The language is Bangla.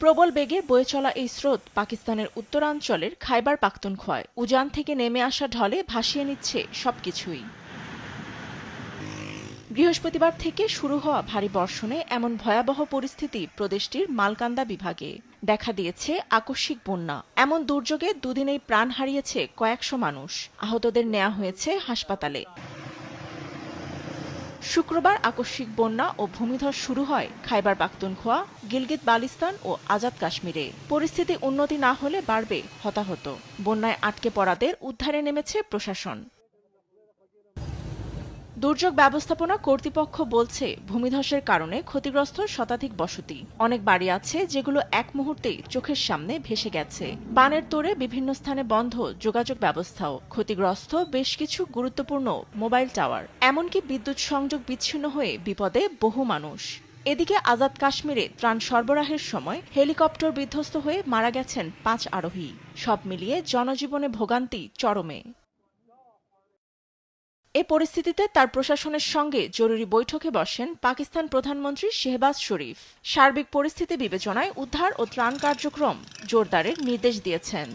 প্রবল বেগে বয়ে চলা এই স্রোত পাকিস্তানের উত্তরাঞ্চলের খাইবার পাখতুনখোয়ায় উজান থেকে নেমে আসা ঢলে ভাসিয়ে নিচ্ছে সবকিছুই। বৃহস্পতিবার থেকে শুরু হওয়া ভারী বর্ষণে এমন ভয়াবহ পরিস্থিতি প্রদেশটির মালকান্দা বিভাগে দেখা দিয়েছে আকস্মিক বন্যা। এমন দুর্যোগে দুদিনেই প্রাণ হারিয়েছে কয়েকশো মানুষ, আহতদের নেওয়া হয়েছে হাসপাতালে। শুক্রবার আকস্মিক বন্যা ও ভূমিধস শুরু হয় খাইবার পাখতুনখোয়া, গিলগিত বালতিস্তান ও আজাদ কাশ্মীরে। পরিস্থিতি উন্নতি না হলে বাড়বে হতাহত। বন্যায় আটকে পড়াদের উদ্ধারে নেমেছে প্রশাসন। দুর্যোগ ব্যবস্থাপনা কর্তৃপক্ষ বলছে, ভূমিধসের কারণে ক্ষতিগ্রস্ত শতাধিক বসতি। অনেক বাড়ি আছে যেগুলো এক মুহূর্তেই চোখের সামনে ভেসে গেছে। বানের তোড়ে বিভিন্ন স্থানে বন্ধ যোগাযোগ ব্যবস্থাও। ক্ষতিগ্রস্ত বেশ কিছু গুরুত্বপূর্ণ মোবাইল টাওয়ার। এমনকি বিদ্যুৎ সংযোগ বিচ্ছিন্ন হয়ে বিপদে বহু মানুষ। এদিকে আজাদ কাশ্মীরে ত্রাণ সরবরাহের সময় হেলিকপ্টার বিধ্বস্ত হয়ে মারা গেছেন 5 আরোহী। সব মিলিয়ে জনজীবনে ভোগান্তি চরমে। এ পরিস্থিতিতে তার প্রশাসনের সঙ্গে জরুরি বৈঠকে বসেন পাকিস্তান প্রধানমন্ত্রী শেহবাজ শরীফ। সার্বিক পরিস্থিতি বিবেচনায় উদ্ধার ও ত্রাণ কার্যক্রম জোরদারের নির্দেশ দিয়েছেন।